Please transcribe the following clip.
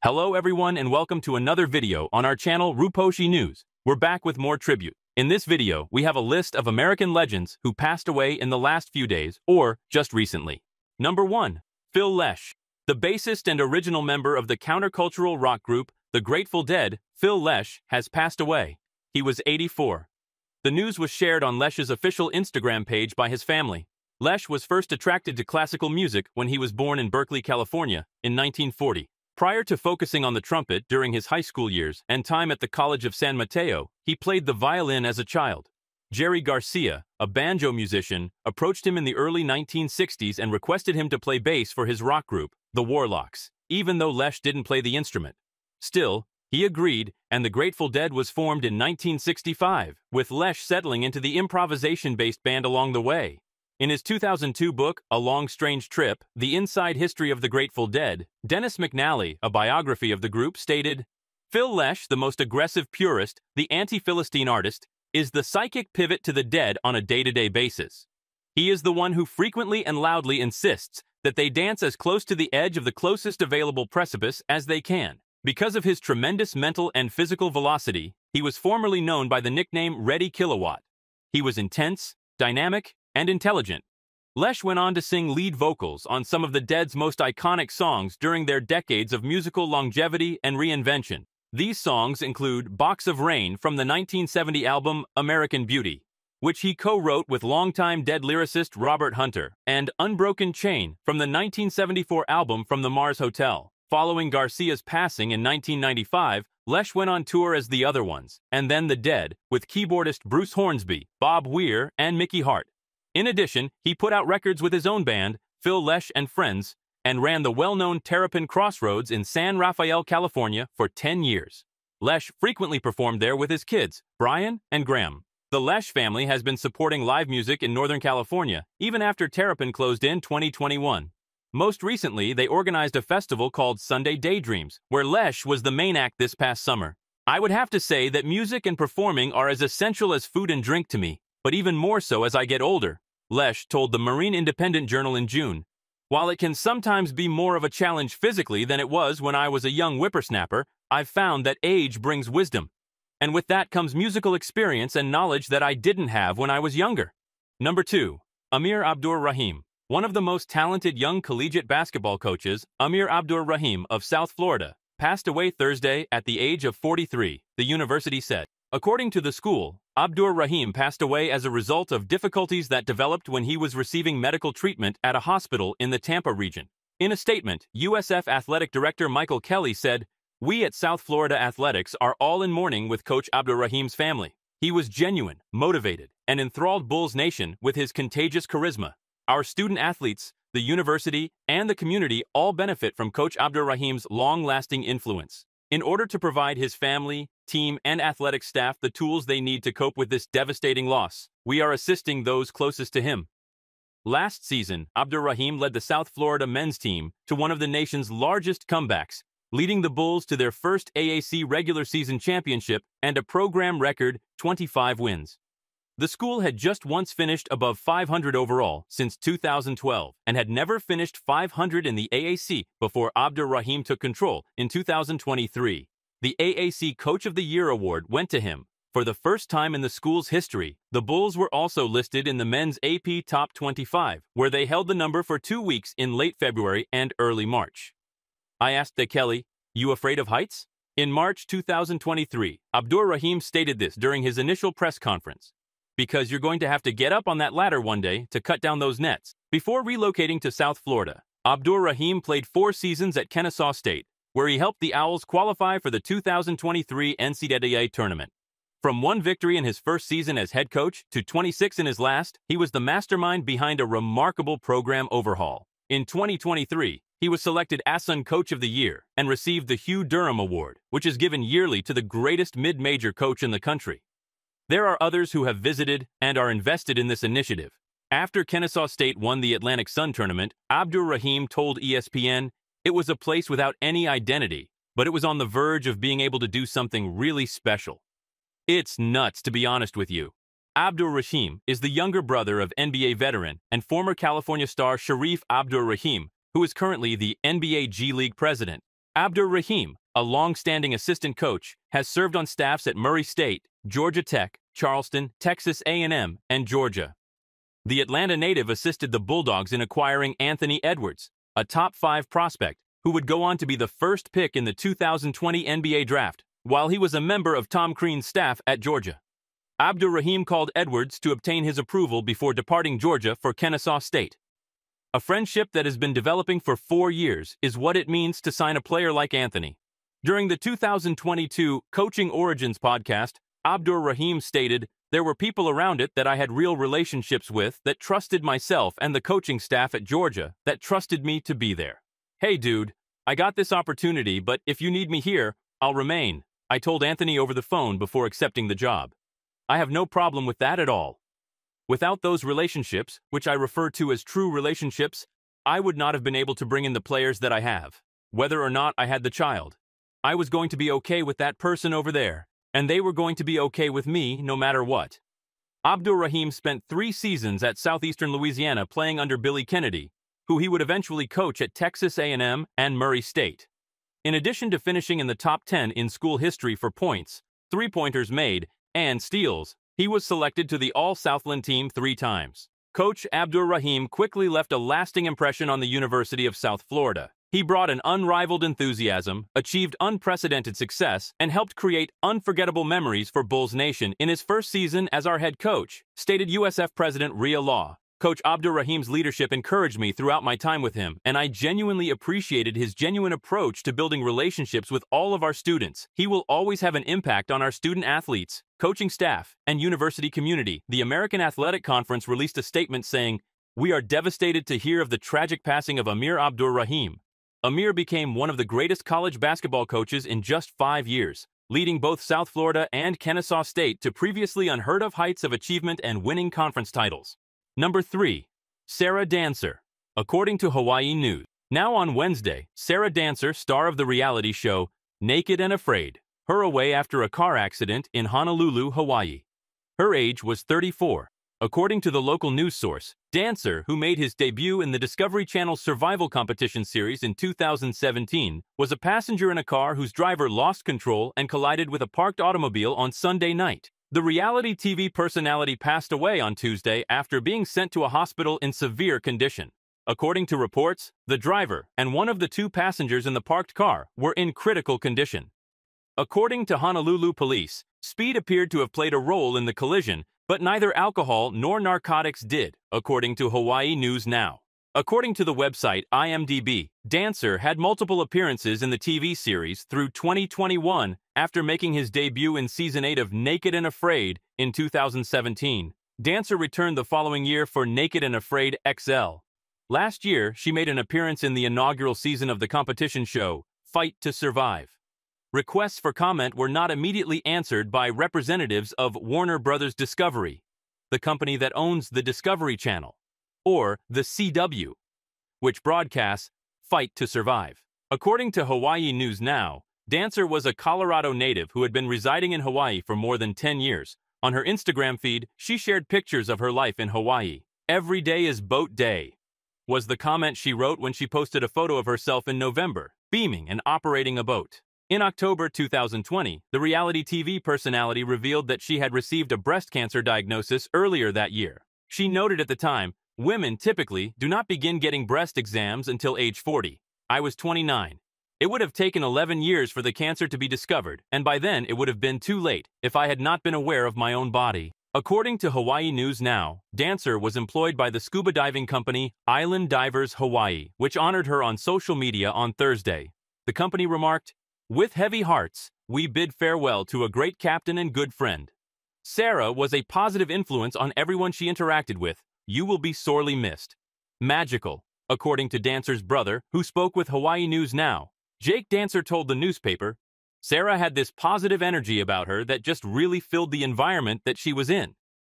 Hello everyone and welcome to another video on our channel Ruposhi News. We're back with more tribute. In this video, we have a list of American legends who passed away in the last few days or just recently. Number 1. Phil Lesh. The bassist and original member of the countercultural rock group The Grateful Dead, Phil Lesh, has passed away. He was 84. The news was shared on Lesh's official Instagram page by his family. Lesh was first attracted to classical music when he was born in Berkeley, California, in 1940. Prior to focusing on the trumpet during his high school years and time at the College of San Mateo, he played the violin as a child. Jerry Garcia, a banjo musician, approached him in the early 1960s and requested him to play bass for his rock group, the Warlocks, even though Lesh didn't play the instrument. Still, he agreed, and the Grateful Dead was formed in 1965, with Lesh settling into the improvisation-based band along the way. In his 2002 book, A Long Strange Trip, The Inside History of the Grateful Dead, Dennis McNally, a biography of the group, stated, "Phil Lesh, the most aggressive purist, the anti-Philistine artist, is the psychic pivot to the Dead on a day-to-day basis. He is the one who frequently and loudly insists that they dance as close to the edge of the closest available precipice as they can. Because of his tremendous mental and physical velocity, he was formerly known by the nickname Ready Kilowatt. He was intense, dynamic, and intelligent." Lesh went on to sing lead vocals on some of the Dead's most iconic songs during their decades of musical longevity and reinvention. These songs include Box of Rain from the 1970 album American Beauty, which he co-wrote with longtime Dead lyricist Robert Hunter, and Unbroken Chain from the 1974 album From the Mars Hotel. Following Garcia's passing in 1995, Lesh went on tour as The Other Ones, and then The Dead, with keyboardist Bruce Hornsby, Bob Weir, and Mickey Hart. In addition, he put out records with his own band, Phil Lesh and Friends, and ran the well-known Terrapin Crossroads in San Rafael, California, for 10 years. Lesh frequently performed there with his kids, Brian and Graham. The Lesh family has been supporting live music in Northern California, even after Terrapin closed in 2021. Most recently, they organized a festival called Sunday Daydreams, where Lesh was the main act this past summer. "I would have to say that music and performing are as essential as food and drink to me, but even more so as I get older," Lesh told the Marine Independent Journal in June. "While it can sometimes be more of a challenge physically than it was when I was a young whippersnapper, I've found that age brings wisdom. And with that comes musical experience and knowledge that I didn't have when I was younger." Number 2. Amir Abdur-Rahim. One of the most talented young collegiate basketball coaches, Amir Abdur-Rahim of South Florida, passed away Thursday at the age of 43, the university said. According to the school, Abdur-Rahim passed away as a result of difficulties that developed when he was receiving medical treatment at a hospital in the Tampa region. In a statement, USF Athletic Director Michael Kelly said, "We at South Florida Athletics are all in mourning with Coach Abdur-Rahim's family. He was genuine, motivated, and enthralled Bulls Nation with his contagious charisma. Our student athletes, the university, and the community all benefit from Coach Abdur-Rahim's long-lasting influence. In order to provide his family, team, and athletic staff the tools they need to cope with this devastating loss, we are assisting those closest to him." Last season, Abdur-Rahim led the South Florida men's team to one of the nation's largest comebacks, leading the Bulls to their first AAC regular season championship and a program record 25 wins. The school had just once finished above 500 overall since 2012 and had never finished 500 in the AAC before Abdur-Rahim took control in 2023. The AAC Coach of the Year award went to him. For the first time in the school's history, the Bulls were also listed in the men's AP Top 25, where they held the number for 2 weeks in late February and early March. I asked Kelly, "You afraid of heights?" In March 2023, Abdur-Rahim stated this during his initial press conference. "Because you're going to have to get up on that ladder one day to cut down those nets." Before relocating to South Florida, Abdur-Rahim played 4 seasons at Kennesaw State, where he helped the Owls qualify for the 2023 NCAA tournament. From 1 victory in his first season as head coach to 26 in his last, he was the mastermind behind a remarkable program overhaul. In 2023, he was selected ASUN Coach of the Year and received the Hugh Durham Award, which is given yearly to the greatest mid-major coach in the country. There are others who have visited and are invested in this initiative. After Kennesaw State won the Atlantic Sun tournament, Abdur-Rahim told ESPN, "It was a place without any identity, but it was on the verge of being able to do something really special." It's nuts, to be honest with you. Abdur-Rahim is the younger brother of NBA veteran and former California star Shareef Abdur-Rahim, who is currently the NBA G League president. Abdur Rahim, a long-standing assistant coach, has served on staffs at Murray State, Georgia Tech, Charleston, Texas A&M, and Georgia. The Atlanta native assisted the Bulldogs in acquiring Anthony Edwards, a top 5 prospect, who would go on to be the first pick in the 2020 NBA draft, while he was a member of Tom Crean's staff at Georgia. Abdur Rahim called Edwards to obtain his approval before departing Georgia for Kennesaw State. A friendship that has been developing for 4 years is what it means to sign a player like Anthony. During the 2022 Coaching Origins podcast, Abdur Rahim stated, "There were people around it that I had real relationships with that trusted myself and the coaching staff at Georgia that trusted me to be there. Hey dude, I got this opportunity, but if you need me here, I'll remain," I told Anthony over the phone before accepting the job. I have no problem with that at all. Without those relationships, which I refer to as true relationships, I would not have been able to bring in the players that I have. Whether or not I had the child, I was going to be okay with that person over there, and they were going to be okay with me no matter what. Abdur Rahim spent 3 seasons at Southeastern Louisiana playing under Billy Kennedy, who he would eventually coach at Texas A&M and Murray State. In addition to finishing in the top 10 in school history for points, 3-pointers made, and steals, he was selected to the All-Southland team 3 times. Coach Abdur Rahim quickly left a lasting impression on the University of South Florida. He brought an unrivaled enthusiasm, achieved unprecedented success, and helped create unforgettable memories for Bulls Nation in his first season as our head coach, stated USF President Rhea Law. Coach Abdur Rahim's leadership encouraged me throughout my time with him, and I genuinely appreciated his genuine approach to building relationships with all of our students. He will always have an impact on our student athletes, coaching staff, and university community. The American Athletic Conference released a statement saying, "We are devastated to hear of the tragic passing of Amir Abdur Rahim. Amir became one of the greatest college basketball coaches in just 5 years, leading both South Florida and Kennesaw State to previously unheard-of heights of achievement and winning conference titles." Number 3. Sarah Dancer. According to Hawaii News. Now on Wednesday, Sarah Dancer, star of the reality show Naked and Afraid, her away after a car accident in Honolulu, Hawaii. Her age was 34. According to the local news source, Dancer, who made his debut in the Discovery Channel's survival competition series in 2017, was a passenger in a car whose driver lost control and collided with a parked automobile on Sunday night. The reality TV personality passed away on Tuesday after being sent to a hospital in severe condition. According to reports, the driver and one of the 2 passengers in the parked car were in critical condition. According to Honolulu police, speed appeared to have played a role in the collision, but neither alcohol nor narcotics did, according to Hawaii News Now. According to the website IMDb, Dancer had multiple appearances in the TV series through 2021 after making his debut in Season 8 of Naked and Afraid in 2017. Dancer returned the following year for Naked and Afraid XL. Last year, she made an appearance in the inaugural season of the competition show, Fight to Survive. Requests for comment were not immediately answered by representatives of Warner Bros. Discovery, the company that owns the Discovery Channel, or the CW, which broadcasts Fight to Survive. According to Hawaii News Now, Dancer was a Colorado native who had been residing in Hawaii for more than 10 years. On her Instagram feed, she shared pictures of her life in Hawaii. "Every day is boat day," was the comment she wrote when she posted a photo of herself in November, beaming and operating a boat. In October 2020, the reality TV personality revealed that she had received a breast cancer diagnosis earlier that year. She noted at the time, "Women typically do not begin getting breast exams until age 40. I was 29. It would have taken 11 years for the cancer to be discovered, and by then it would have been too late if I had not been aware of my own body." According to Hawaii News Now, Dancer was employed by the scuba diving company Island Divers Hawaii, which honored her on social media on Thursday. The company remarked, "With heavy hearts, we bid farewell to a great captain and good friend. Sarah was a positive influence on everyone she interacted with. You will be sorely missed. Magical," according to Dancer's brother, who spoke with Hawaii News Now. Jake Dancer told the newspaper, "Sarah had this positive energy about her that just really filled the environment that she was in.